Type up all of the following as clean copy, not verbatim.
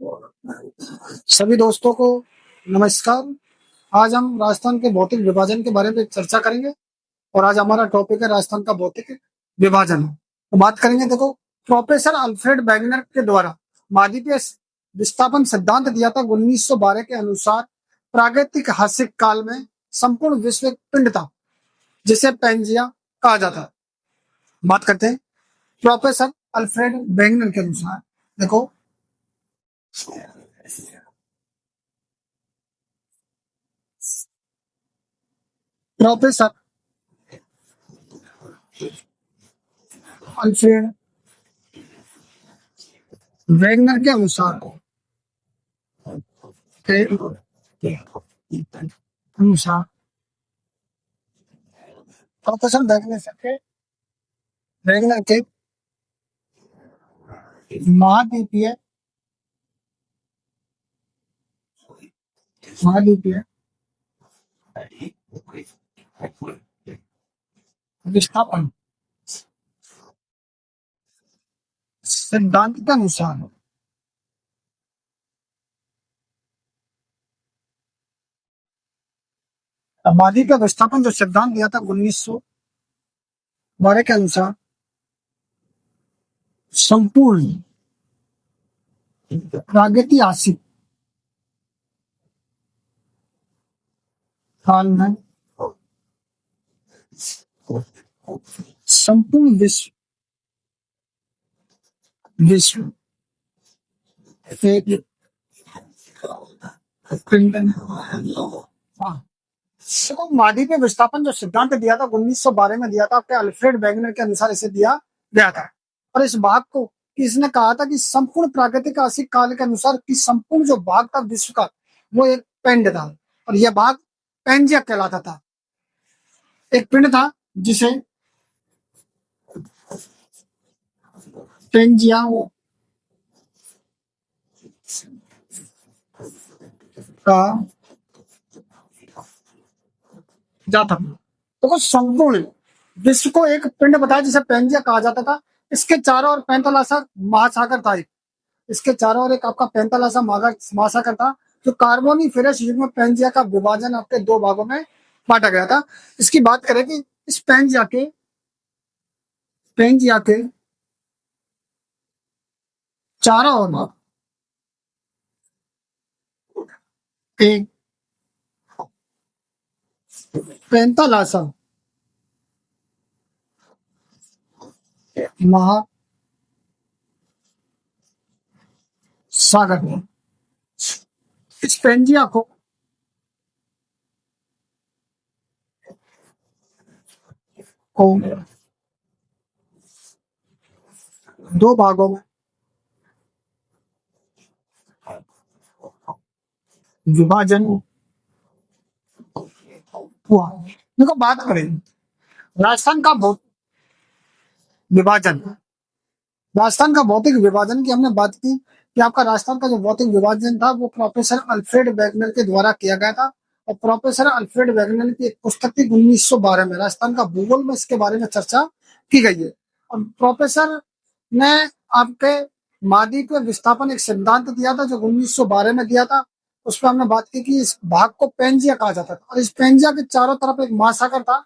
सभी दोस्तों को नमस्कार। आज हम राजस्थान के भौतिक विभाजन के बारे में चर्चा करेंगे और आज हमारा टॉपिक है राजस्थान का भौतिक विभाजन। तो बात करेंगे, देखो, प्रोफेसर अल्फ्रेड वेगनर के द्वारा महाद्वीपीय विस्थापन सिद्धांत दिया था 1912 के अनुसार प्रागैतिहासिक काल में संपूर्ण विश्व एक पिंड था जिसे पेंजिया कहा जाता है। बात करते हैं प्रोफेसर अल्फ्रेड वेगनर के अनुसार। देखो, प्रोफेसर अल्फ्रेड वेगनर के अनुसार के अनुसार प्रोफेसर वेगनर के महाद्वीपीय महाद्वीपीय विस्थापन सिद्धांत के अनुसार आबादी का विस्थापन जो सिद्धांत दिया था 1912 के अनुसार संपूर्ण प्रागैतिहासिक काल में संपूर्ण विश्व विश्व एक पिंड। देखो, महाद्वीपीय विस्थापन जो सिद्धांत दिया था 1912 में दिया था आपके अल्फ्रेड वेगनर के अनुसार इसे दिया गया था। और इस भाग को किसने कहा था कि संपूर्ण प्रागैतिहासिक काल के अनुसार कि संपूर्ण जो भाग था विश्व का वो एक पिंड था और यह भाग पेंजिया कहलाता था। एक पिंड था जिसे पेंजिया कहा जाता था। तो संपूर्ण विश्व को एक पिंड बताया जिसे पेंजिया कहा जाता था। इसके चारों ओर 45 महासागर था। इसके चारों ओर एक आपका 45 महासागर था जो कार्बोनिफेरस युग में पेंजिया का विभाजन आपके दो भागों में बांटा गया था। इसकी बात करें कि इस पेंजिया के चारों ओर एक 45 महासागर में इस पेंजिया को दो भागों में विभाजन हुआ। देखो, बात करें राजस्थान का भौतिक विभाजन, राजस्थान का भौतिक विभाजन की हमने बात की कि आपका राजस्थान का जो भौतिक विभाजन था वो प्रोफेसर अल्फ्रेड वेगनर के द्वारा किया गया था। और प्रोफेसर अल्फ्रेड वेगनर की एक पुस्तक थी 1912 में राजस्थान का भूगोल में इसके बारे में चर्चा की गई है। और प्रोफेसर ने आपके महाद्वीपीय विस्थापन एक सिद्धांत दिया था जो 1912 में दिया था। उस पर हमने बात की कि इस भाग को पेंजिया कहा जाता था और इस पेंजिया के चारों तरफ एक महासागर था।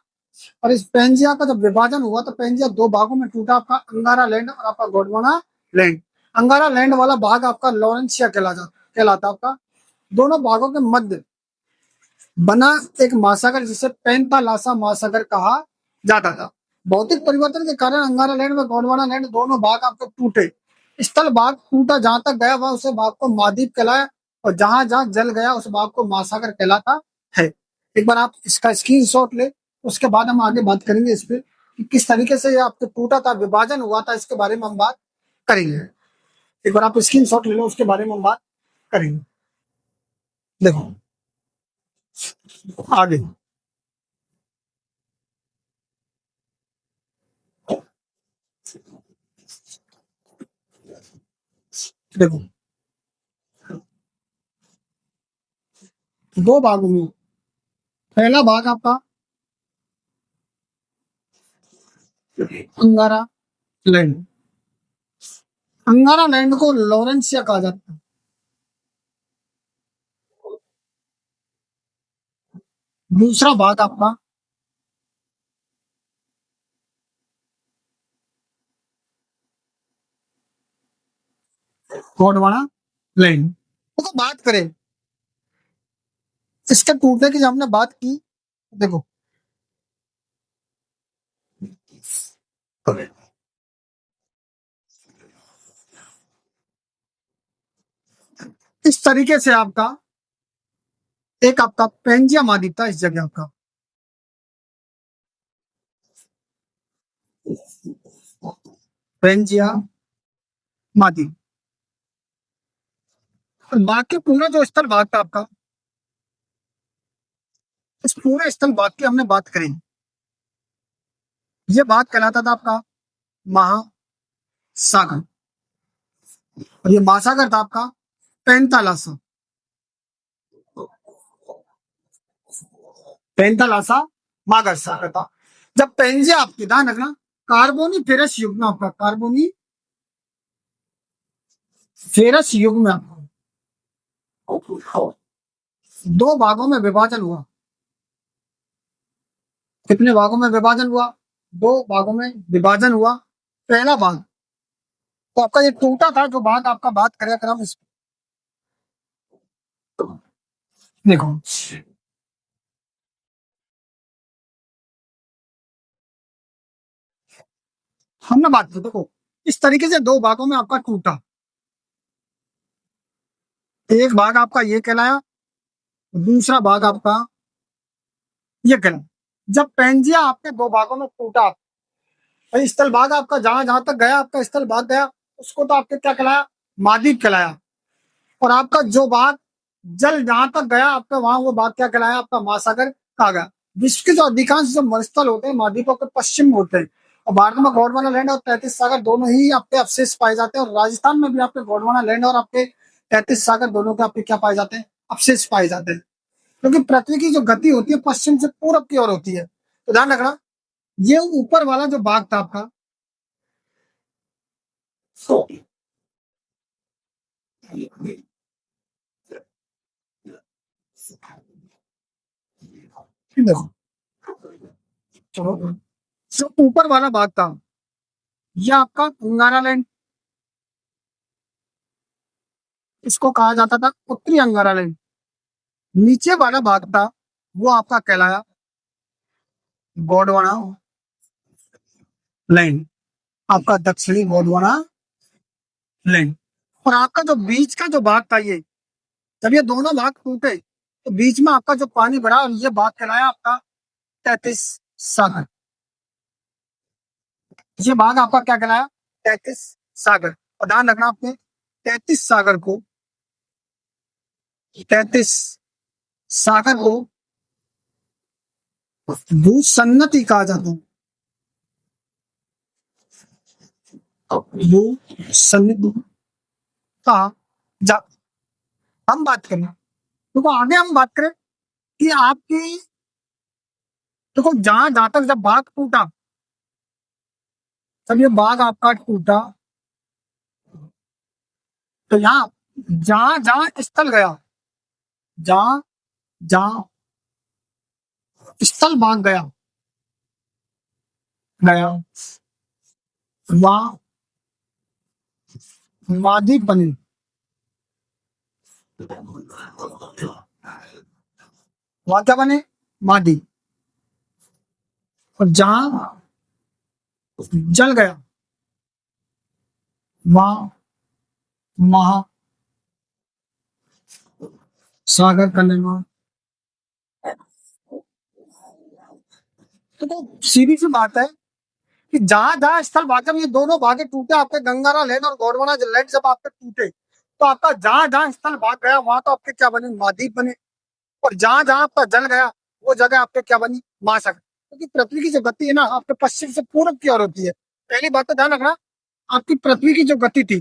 और इस पेंजिया का जब विभाजन हुआ तो पेंजिया दो भागों में टूटा, आपका अंगारा लैंड और आपका गोंडवाना लैंड। अंगारा लैंड वाला भाग आपका लॉरेंसिया कहलाता आपका। दोनों भागों के मध्य बना एक महासागर जिसे पेंतालासा महासागर कहा जाता था। भौतिक परिवर्तन के कारण अंगारा लैंड व गोंडवाना लैंड दोनों भाग आपके टूटे। स्थल भाग टूटा जहां तक गया वह उसे भाग को महाद्वीप कहलाया और जहां जहां जल गया उस भाग को महासागर कहलाता है। एक बार आप इसका स्क्रीनशॉट ले, उसके बाद हम आगे बात करेंगे इस पे कि किस तरीके से ये आपको टूटा था, विभाजन हुआ था, इसके बारे में हम बात करेंगे। एक बार आप स्क्रीनशॉट ले लो, उसके बारे में हम बात करेंगे। देखो आगे, देखो दो भागों में पहला भाग आपका अंगारा लैंड। अंगारा लैंड को लॉरेंसिया कहा जाता है। दूसरा भाग आपका गोंडवाना लैंड। तो बात करें इसके टूटने की, जब हमने बात की, देखो इस तरीके से आपका एक आपका पेंजिया मादी था इस जगह आपका। पेंजिया मादी। और बाकी पूरा जो स्थल भाग था आपका, इस पूरे स्थल भाग की हमने बात करी, ये भाग कहलाता था आपका महासागर। और ये महासागर था आपका पेंतालासा। पेंतालासा मागर सागर था। जब पेंजिया आपकी, ध्यान रखना, कार्बोनी फेरस युग में आपका, कार्बोनी फेरस युग में आपका दो भागों में विभाजन हुआ। कितने भागों में विभाजन हुआ? दो भागों में विभाजन हुआ। पहला भाग तो आपका ये टूटा था, जो भाग आपका बात करें अगर हम इस, देखो हमने बात की, देखो इस तरीके से दो भागों में आपका टूटा। एक भाग आपका ये कहलाया, दूसरा भाग आपका ये कहलाया। जब पेंजिया आपके दो भागों में टूटा, भाई स्थल भाग आपका जहां जहां तक गया, आपका स्थल भाग गया, उसको तो आपके क्या कहलाया? महाद्वीप कहलाया। और आपका जो भाग जल जहां तक गया आपका, वहां वो भाग क्या कहलाया? आपका महासागर कहा गया। विश्व के जो अधिकांश जो मरुस्थल होते हैं महाद्वीपों के पश्चिम में होते हैं। और भारत में गोंडवाना लैंड और 33 सागर दोनों ही आपके अवशेष पाए जाते हैं। और राजस्थान में भी आपके गोंडवाना लैंड और आपके 33 सागर दोनों के आपके क्या पाए जाते हैं? अवशेष पाए जाते हैं। क्योंकि पृथ्वी की जो गति होती है पश्चिम से पूरब की ओर होती है। तो ध्यान रखना, ये ऊपर वाला जो भाग था आपका, देखो चलो, जो ऊपर वाला भाग था यह आपका अंगारा लैंड, इसको कहा जाता था उत्तरी अंगारा लैंड। नीचे वाला भाग था वो आपका कहलाया गोंडवाना लैंड, आपका दक्षिणी गोंडवाना लैंड। और आपका जो बीच का जो भाग था, ये जब ये दोनों भाग टूटे तो बीच में आपका जो पानी भरा, और ये भाग कहलाया आपका 33 सागर। ये भाग आपका क्या कहलाया? 33 सागर। और ध्यान रखना आपने, 33 सागर को, 33 सागर को भूसन्नति कहा जाता है। भूसन्नति कहा जा, हम बात करें, देखो आगे हम बात करें कि आपकी, देखो जहां जहां तक जब बाघ टूटा, जब ये बाघ आपका टूटा, तो यहाँ जहां जहां स्थल गया, जहां जहां स्थल बाघ गया गया, वहां वादी बनी। वहां क्या बने? मादी। और जहां जल गया वहां महासागर का निर्माण। तो सीधी सी बात है कि जहां जहां स्थल भाग, जब ये दोनों भागे टूटे आपके, गंगारा लैंड और गोंडवाना लैंड जब आपके टूटे, तो आपका जहां जहां स्थल भाग गया वहां तो आपके क्या बने? महाद्वीप बने। और जहां जहां आपका जल गया वो जगह आपके क्या बनी? महासागर। क्योंकि पृथ्वी की जो गति है ना, आपके पश्चिम से पूरब की ओर होती है। पहली बात तो ध्यान रखना, आपकी पृथ्वी की जो गति थी,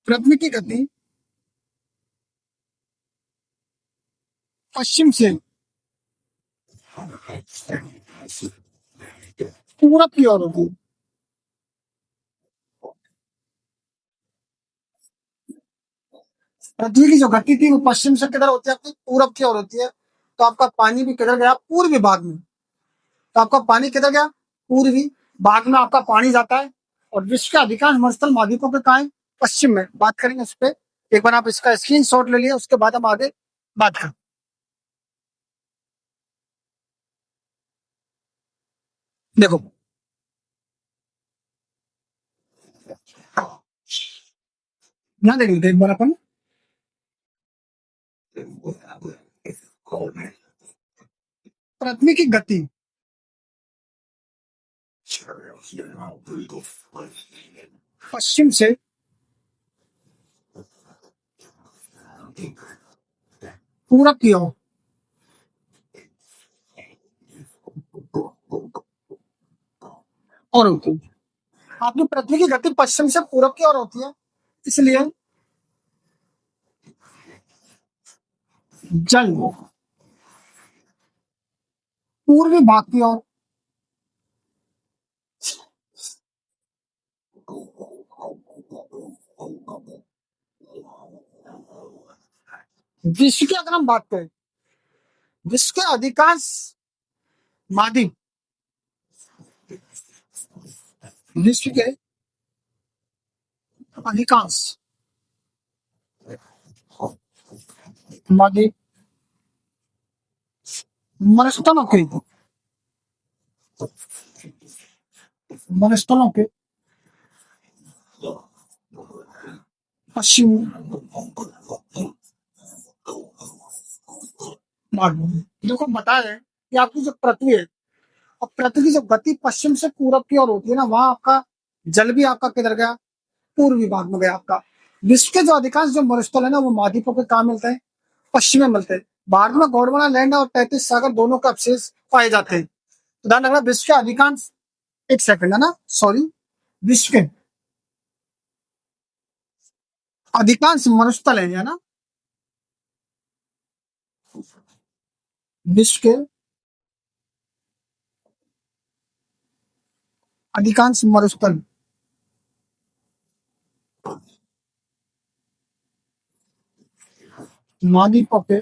पृथ्वी की गति पश्चिम से पूरब की ओर होती है। पृथ्वी की जो गति थी वो पश्चिम से किधर होती है? आपकी पूरब की ओर होती है। तो आपका पानी भी किधर गया? पूर्वी भाग में। तो आपका पानी किधर गया? पूर्वी भाग में आपका पानी जाता है। और विश्व के अधिकांश मरुस्थल महाद्वीपों पे कहाँ है? पश्चिम में। बात करेंगे उस पर। एक बार आप इसका स्क्रीनशॉट ले लिए, उसके बाद हम आगे बात करें। देखो, यहाँ देखेंगे एक बार अपन। पृथ्वी की गति पश्चिम से पूरब की ओर, और होती है। आपकी पृथ्वी की गति पश्चिम से पूरब की ओर होती है, इसलिए जल पूर्वी भाग की ओर, विश्व की अगर हम बात करें, विश्व के अधिकांश महाद्वीप, विश्व के अधिकांश महाद्वीप मरुस्थलों के मरुस्थलों के पश्चिम भाग में। देखो बताया है कि आपकी जो पृथ्वी है, और पृथ्वी की जो गति पश्चिम से पूरब की ओर होती है ना, वहां आपका जल भी आपका किधर गया? पूर्वी भाग में गया आपका। विश्व के जो अधिकांश जो मरुस्थल है ना, वो महाद्वीपों पे कहाँ मिलते हैं? पश्चिम में मिलते हैं। भारत में गोंडवाना लैंड और 33 सागर दोनों का अवशेष पाए जाते हैं। तो ध्यान रखना, विश्व के अधिकांश, एक सेकंड है ना, सॉरी, विश्व के अधिकांश मरुस्थल है ना, विश्व के अधिकांश मरुस्थल महाद्वीपों के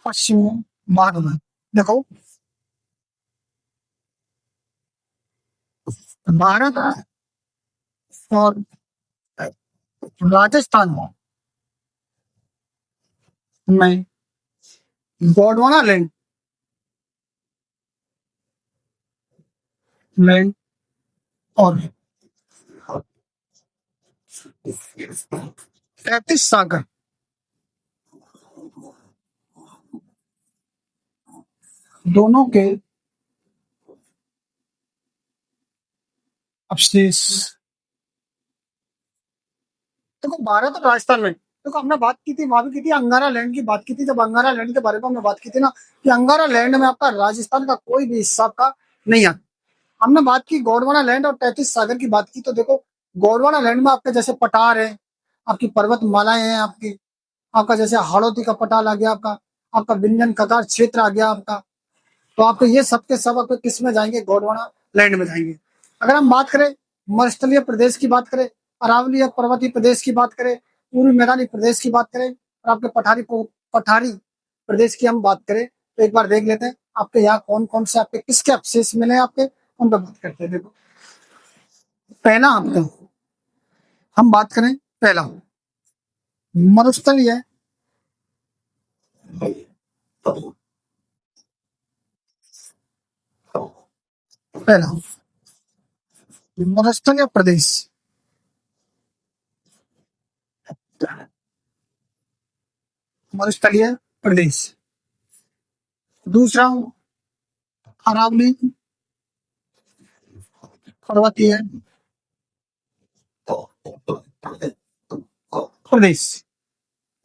पश्चिम भाग में। देखो, भारत और राजस्थान में गोंडवाना लैंड और 33 सागर दोनों के अवशेष। देखो, भारत और राजस्थान में, देखो हमने बात की थी, वहां भी की थी, अंगारा लैंड की बात की थी। जब अंगारा लैंड के बारे में हमने बात की थी ना, कि अंगारा लैंड में आपका राजस्थान का कोई भी हिस्सा का नहीं आता। हमने बात की गोंडवाना लैंड और 33 सागर की बात की, तो देखो गोंडवाना लैंड में आपके जैसे पठार है, आपकी पर्वतमालाएं हैं, आपकी आपका जैसे हाड़ौती का पठार आ गया, आपका आपका विंध्यन कगार क्षेत्र आ गया आपका। तो आपको ये सब के सब आपको किस में जाएंगे? गोंडवाना लैंड में जाएंगे। अगर हम बात करें मरुस्थलीय प्रदेश की बात करें, अरावलीय पर्वतीय प्रदेश की बात करें, पूर्वी मैदानी प्रदेश की बात करें, और आपके पठारी प्रदेश की हम बात करें, तो एक बार देख लेते हैं आपके यहाँ कौन कौन से आपके किसके अवशेष मिले हैं आपके, उन पर बात करते हैं। देखो, पहला आपका हम बात करें, पहला मरुस्थलीय पहला मरुस्थलीय प्रदेश, मरुस्थलीय प्रदेश। दूसरा अरावली पर्वतीय प्रदेश।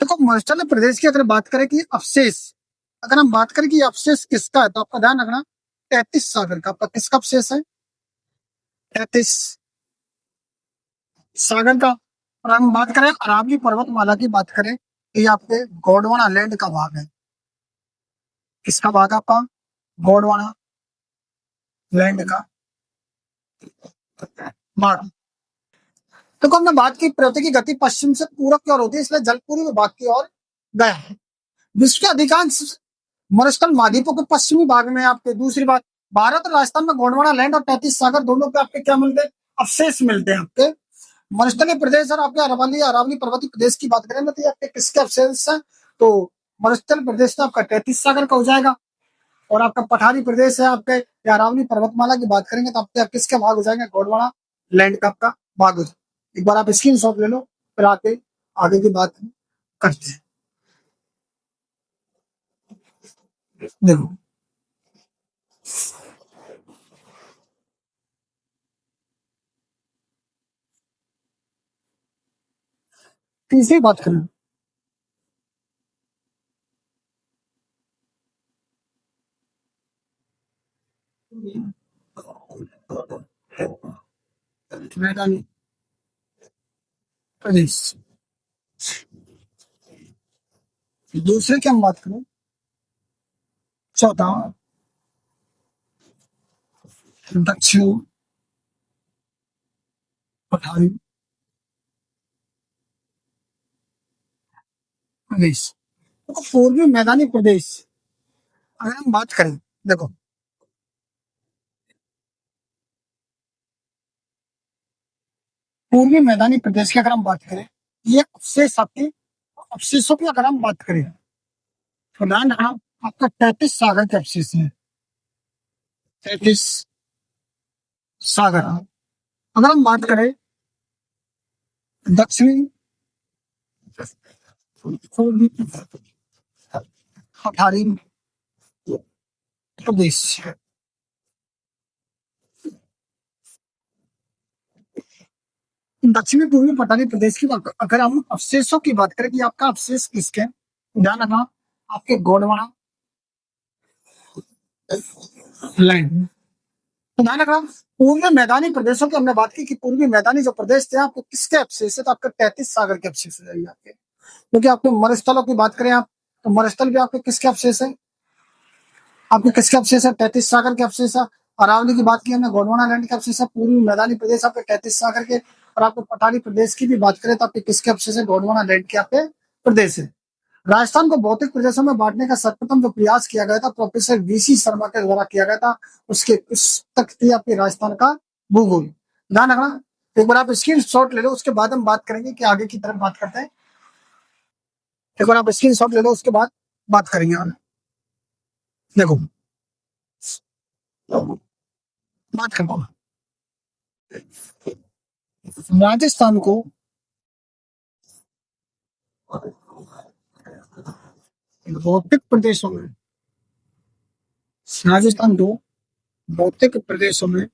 देखो, मरुस्थलीय प्रदेश की अगर बात करें कि अवशेष, अगर हम बात करें कि अवशेष किसका है, तो आपका ध्यान रखना 33 सागर का आपका किसका अवशेष है? 33 सागर का। और हम बात करें अरावली पर्वतमाला की बात करें, तो ये आपके गोंडवाना लैंड का भाग है। किसका भाग है आपका? गोंडवाना लैंड का भाग। देखो, हमने बात की पृथ्वी की गति पश्चिम से पूरब की ओर होती है, इसलिए जल पूर्वी भाग की ओर गया है। विश्व के अधिकांश मरुस्थल महाद्वीपों के पश्चिमी भाग में आपके। दूसरी बात, भारत और राजस्थान में गोंडवाना लैंड और 33 सागर दोनों पे आपके क्या मिलते हैं? अवशेष मिलते हैं आपके। मरुस्थलीय प्रदेश और आपके अरावली अरावली पर्वतीय प्रदेश की बात करें ना, तो ये आपके किसके अवशेष है? तो मरुस्थल प्रदेश तो आपका 33 सागर का हो जाएगा, और आपका पठारी प्रदेश है आपके या अरावली पर्वतमाला की बात करेंगे तो आपके आप किसके भाग हो जाएंगे? गोंडवाना लैंड का आपका भाग हो जाएगा। एक बार आप स्क्रीन शॉट ले लो, फिर आके आगे की बात करते हैं। देखो, तीसरी बात करें, मैदानी प्रदेश। दूसरे की हम बात करें, चौथा दक्षिण पठारी प्रदेश। तो पूर्वी मैदानी प्रदेश अगर हम बात करें, देखो पूर्वी मैदानी प्रदेश की अगर हम बात करें, ये अवशेष आपके अवशेषों की अगर हम बात करें तो ध्यान रखना, आपका 33 सागर के अवशेष है। 33 सागर। अगर हम बात करें दक्षिणी पठारी प्रदेश, दक्षिणी पूर्वी पठारी प्रदेश की अगर हम अवशेषों की बात करें कि आपका अवशेष किसके हैं, ध्यान रखना आपके गोंडवाना लैंड। तो ध्यान रखना पूर्वी मैदानी प्रदेशों की हमने बात की कि पूर्वी मैदानी जो प्रदेश थे आपको किसके अवशेष है? तो आपके 33 सागर के अवशेष है आपके। क्योंकि आपके मरुस्थलों की बात करें आप, तो मरुस्थल भी आपके किसके अवशेष है? आपके किसके अवशेष है? 33 सागर के अवशेष है। अरावली की बात की हमने, गोंडवाना लैंड के अवशेष है। पूर्वी मैदानी प्रदेश आपके 33 सागर के, और आपके पठारी प्रदेश की भी बात करें तो आपके किसके अवशेष है? गोंडवाना लैंड के आपके प्रदेश है। राजस्थान को भौतिक प्रदेशों में बांटने का सर्वप्रथम जो प्रयास किया गया था प्रोफेसर वीसी शर्मा के द्वारा किया गया था। उसके पुस्तक थी आपकी राजस्थान का भूगोल। ध्यान रखना, एक बार आप स्क्रीन शॉट ले लो, उसके बाद हम बात करेंगे कि आगे की तरफ बात करते हैं। एक बार आप स्क्रीन शॉट ले लो, उसके बाद बात करेंगे। और देखो बात करता हूँ, राजस्थान को भौतिक प्रदेशों में, राजस्थान को भौतिक प्रदेशों में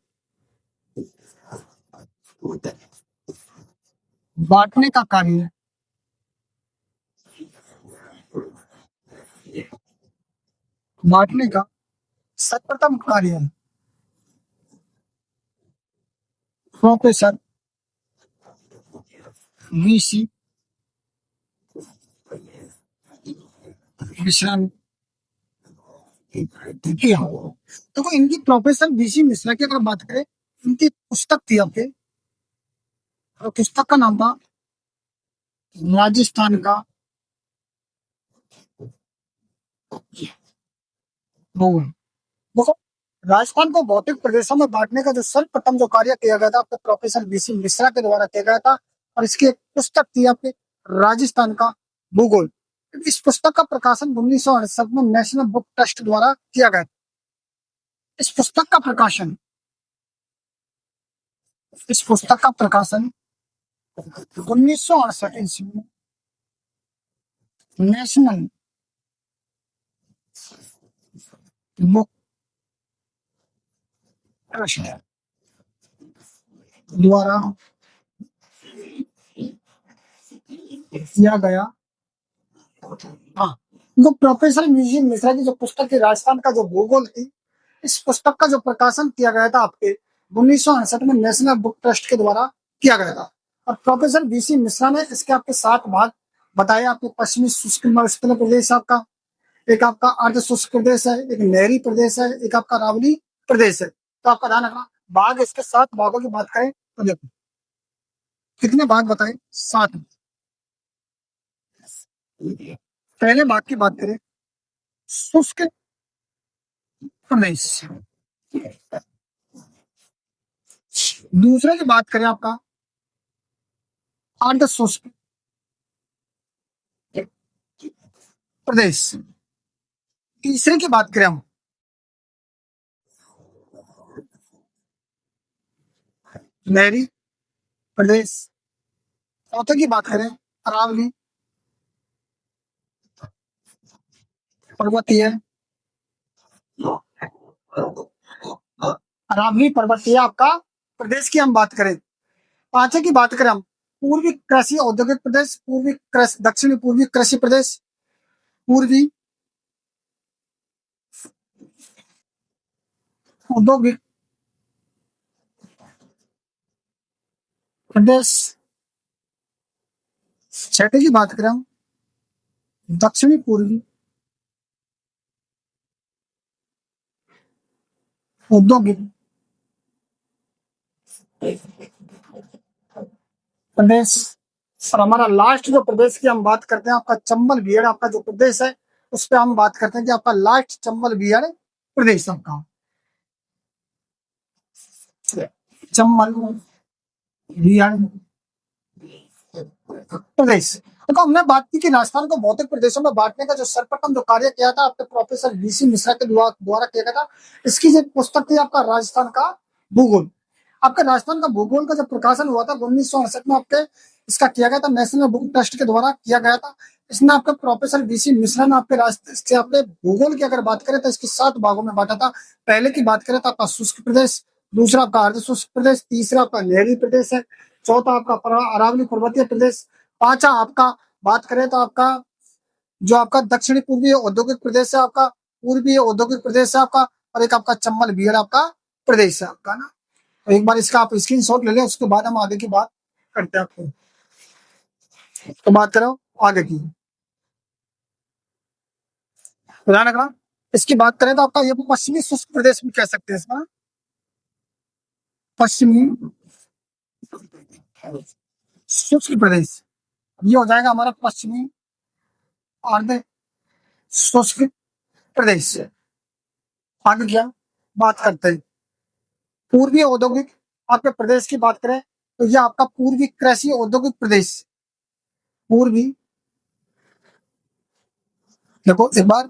बांटने का कार्य, बांटने का सर्वप्रथम कार्य प्रोफेसर वीसी मिश्रा ने किया। तो इनकी प्रोफेसर वीसी मिश्रा की अगर बात करें, इनकी पुस्तक थी आपके, और पुस्तक का नाम था राजस्थान का भूगोल। देखो, राजस्थान को भौतिक प्रदेशों में बांटने का जो सर्वप्रथम जो कार्य किया गया था आपके प्रोफेसर बीसी मिश्रा के द्वारा किया गया था, और इसकी एक पुस्तक थी आपके राजस्थान का भूगोल। इस पुस्तक का प्रकाशन 1968 में नेशनल बुक ट्रस्ट द्वारा किया गया था। इस पुस्तक का प्रकाशन, इस पुस्तक का प्रकाशन 1968 ईस्वी में नेशनल बुक ट्रस्ट द्वारा किया गया। हाँ, जो प्रोफेसर वीसी मिश्रा की जो पुस्तक थी राजस्थान का जो भूगोल थी, इस पुस्तक का जो प्रकाशन किया गया था आपके 1968 में नेशनल बुक ट्रस्ट के द्वारा किया गया था। और प्रोफेसर वीसी मिश्रा ने इसके आपके 7 भाग बताए। आपके पश्चिमी शुष्क मरुस्थलीय प्रदेश आपका, एक आपका अर्ध शुष्क प्रदेश है, एक नहरी प्रदेश है, एक आपका अरावली प्रदेश है। तो आपका ध्यान रखना, भाग इसके 7 भागों की बात करें तो देखो कितने भाग बताए? 7। पहले भाग की बात करें, शुष्क प्रदेश। दूसरे की बात करें आपका अर्ध शुष्क प्रदेश। तीसरे की बात करें हम नहरी प्रदेश। चौथे की बात करें अरावली पर्वतीय, अरावली पर्वतीय आपका प्रदेश की हम बात करें। पांचवे की बात करें हम पूर्वी कृषि औद्योगिक प्रदेश, पूर्वी कृषि दक्षिणी पूर्वी कृषि प्रदेश, पूर्वी औद्योगिक प्रदेश। छठे की बात करें हम दक्षिणी पूर्वी औद्योगिक प्रदेश। और हमारा लास्ट जो प्रदेश की हम बात करते हैं आपका चंबल बीहड़ आपका जो प्रदेश है, उस पर हम बात करते हैं कि आपका लास्ट चंबल बीहड़ प्रदेश आपका चंबल बीहड़ प्रदेश। तो हमने बात की कि राजस्थान को भौतिक प्रदेशों में बांटने का जो सर्वप्रथम जो कार्य किया था आपके प्रोफेसर वीसी मिश्रा के द्वारा किया गया था। इसकी जो पुस्तक थी आपका राजस्थान का भूगोल। आपका राजस्थान का भूगोल का जब प्रकाशन हुआ था 1968 में आपके इसका किया गया था, नेशनल बुक ट्रस्ट के द्वारा किया गया था। इसमें आपके प्रोफेसर वीसी मिश्रा ने आपके राष्ट्र आपके भूगोल की अगर बात करें तो इसकी 7 भागों में बांटा था। पहले की बात करें तो आपका शुष्क प्रदेश, दूसरा आपका अर्ध शुष्क प्रदेश, तीसरा आपका नहरी प्रदेश है, चौथा आपका अरावली पर्वतीय प्रदेश, पांचवा आपका बात करें तो आपका जो आपका दक्षिणी पूर्वी औद्योगिक प्रदेश है, आपका पूर्वी औद्योगिक प्रदेश है आपका, और एक आपका चंबल बीहड़ आपका प्रदेश है आपका ना। तो एक बार इसका आप स्क्रीन शॉट ले लें, उसके बाद हम आगे की बात करते हैं आपको। तो बात करो आगे की, ध्यान रखना। इसकी बात करें तो आपका ये पश्चिमी शुष्क प्रदेश भी कह सकते हैं इसका, पश्चिमी शुष्क प्रदेश। ये हो जाएगा हमारा पश्चिमी अर्ध शुष्क प्रदेश। आगे क्या बात करते हैं, पूर्वी औद्योगिक आपके प्रदेश की बात करें तो ये आपका पूर्वी कृषि औद्योगिक प्रदेश। पूर्वी देखो एक बार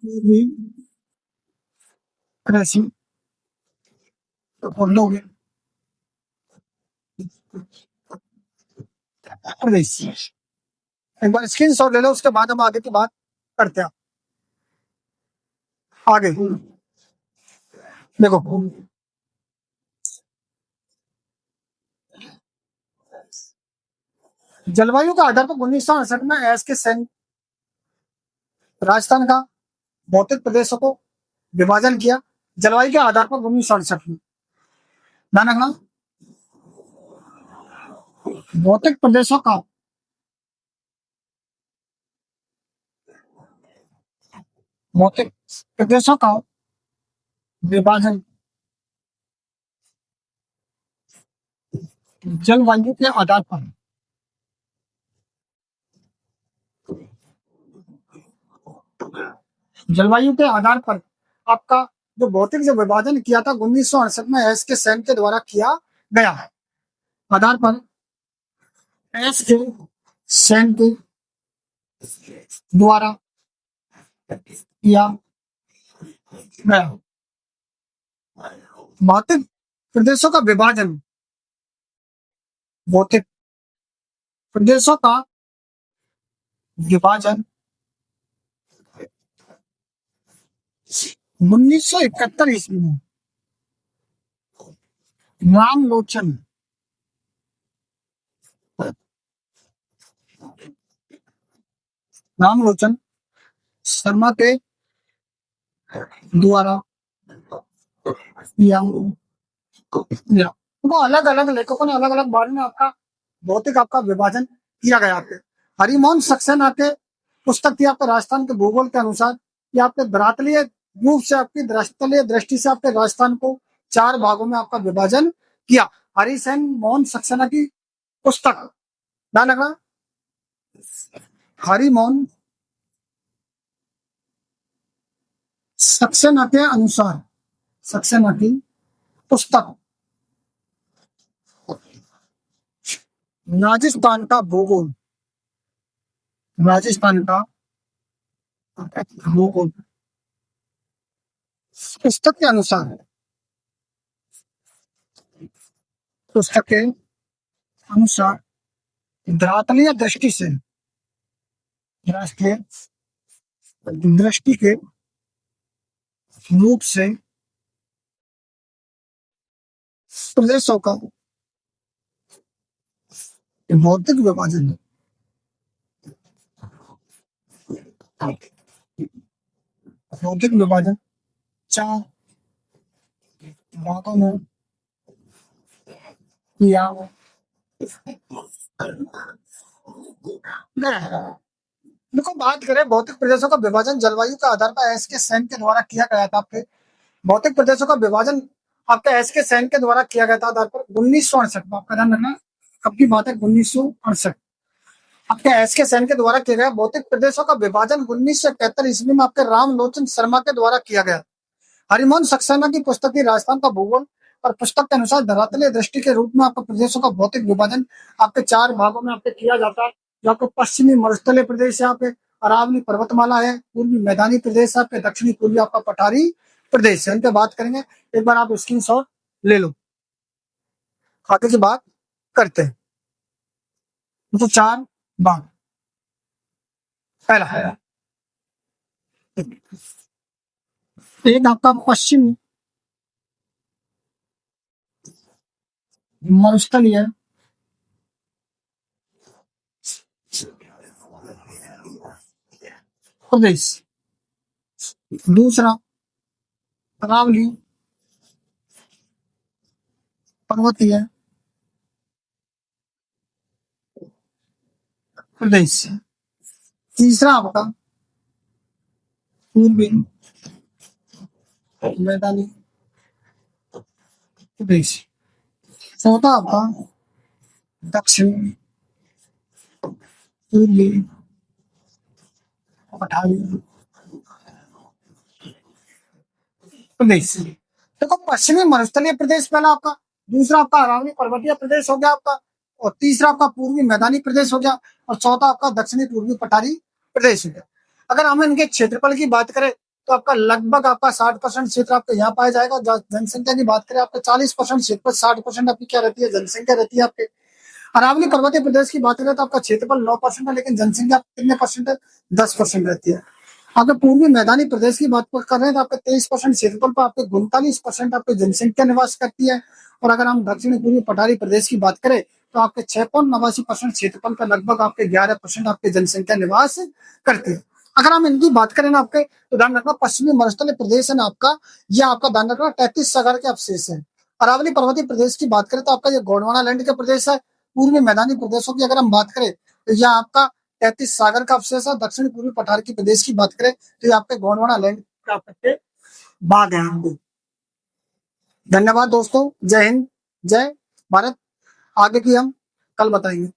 पूर्वी कृषि औद्योगिक प्रदेश। एक बार स्क्रीन शॉट ले लो, उसके बाद हम आगे की बात करते हैं। आगे देखो, जलवायु के आधार पर 1968 में एस के सेन राजस्थान का भौतिक प्रदेशों को विभाजन किया जलवायु के आधार पर 1968 में। ध्यान रखना, भौतिक प्रदेशों का भौतिक प्रदेशों का विभाजन जलवायु के आधार पर जलवायु के आधार पर आपका जो भौतिक जो विभाजन किया था 1968 में एस के सेन के द्वारा किया गया है। आधार पर एस के सेन के द्वारा किया गया भौतिक प्रदेशों का विभाजन, भौतिक प्रदेशों का विभाजन 1971 ईस्वी में रामलोचन रामलोचन शर्मा के द्वारा किया गया। वो अलग अलग लेखकों ने अलग अलग बारे में आपका भौतिक आपका विभाजन किया गया। आपके हरिमोहन सक्सेना के पुस्तक थी आपके राजस्थान के भूगोल के अनुसार, ये आपके धरातलीय रूप से आपकी धरातलीय दृष्टि से आपके राजस्थान को चार भागों में आपका विभाजन किया। हरिसेन मोहन सक्सेना की पुस्तक, ध्यान रखना, हरिमोहन सक्सेना के अनुसार, सक्सेना की पुस्तक राजस्थान का भूगोल, राजस्थान का भूगोल पुस्तक के अनुसार, पुस्तक के अनुसार धरातलीय दृष्टि से, राष्ट्रीय दृष्टि के रूप से प्रदेशों का भौतिक विभाजन, भौतिक विभाजन चार भागों में किया गया। देखो, बात करें भौतिक प्रदेशों का विभाजन जलवायु के आधार पर एस के सेन के द्वारा किया गया था। आपके भौतिक प्रदेशों का विभाजन आपका एस के सेन के द्वारा किया गया था आधार पर 1968 में। आपका ध्यान रखना, कब की बात है, 1968। आपके एस के सेन के द्वारा किया गया भौतिक प्रदेशों का विभाजन 1971 ईस्वी में आपके रामलोचन शर्मा के द्वारा किया गया। हरिमोहन सक्सेना की पुस्तक थी राजस्थान का भूगोल, और पुस्तक के अनुसार धरातलीय दृष्टि के रूप में आपका प्रदेशों का भौतिक विभाजन आपके चार भागों में आपके किया जाता है। जो आपको पश्चिमी मरुस्थलीय प्रदेश है, आपके अरावली पर्वतमाला है, पूर्वी मैदानी प्रदेश है, आपके दक्षिणी पूर्वी आपका पठारी प्रदेश है। इन पे बात करेंगे, एक बार आप स्क्रीनशॉट ले लो, आगे की बात करते हैं। तो चार भाग, पहला है एक आपका पश्चिमी मरुस्थलीय प्रदेश, दूसरा अरावली पर्वतीय प्रदेश, तीसरा आपका पूर्वी मैदानी प्रदेश, चौथा आपका दक्षिण पूर्वी पठारी प्रदेश। देखो, पश्चिमी मरुस्थलीय प्रदेश पहला आपका, दूसरा आपका अरावली पर्वतीय प्रदेश हो गया आपका, और तीसरा आपका पूर्वी मैदानी प्रदेश हो गया, और चौथा आपका दक्षिणी पूर्वी पठारी प्रदेश हो गया। अगर हम इनके क्षेत्रफल की बात करें तो आपका लगभग आपका 60% क्षेत्र आपका यहाँ पाया जाएगा। जनसंख्या की बात करें आपका 40% क्षेत्र, 60% आपकी क्या रहती है, जनसंख्या रहती है। आपके अरावली पर्वतीय प्रदेश की बात करें तो आपका क्षेत्रफल 9% है, लेकिन जनसंख्या कितने परसेंट है, 10% रहती है। आपके पूर्वी मैदानी प्रदेश की बात कर रहे हैं तो आपके 23% क्षेत्रफल पर आपके 39% आपकी जनसंख्या निवास करती है। और अगर हम दक्षिणी पूर्वी पठारी प्रदेश की बात करें तो आपके 6.89% क्षेत्रफल पर लगभग आपके 11% आपकी जनसंख्या निवास करती है। अगर हम इनकी बात करें ना आपके, तो ध्यान रखना पश्चिमी मरुस्थलीय प्रदेश है ना आपका, ये आपका ध्यान रखना 33 सागर के अवशेष है। अरावली पर्वतीय प्रदेश की बात करें तो आपका ये गोंडवाना लैंड का प्रदेश है। पूर्वी मैदानी प्रदेशों की अगर हम बात करें तो यह आपका 33 सागर का अवशेष है। दक्षिण पूर्वी पठार की प्रदेश की बात करें तो ये आपके गोंडवाना लैंड का भाग है। धन्यवाद दोस्तों, जय हिंद, जय भारत। आगे की हम कल बताएंगे।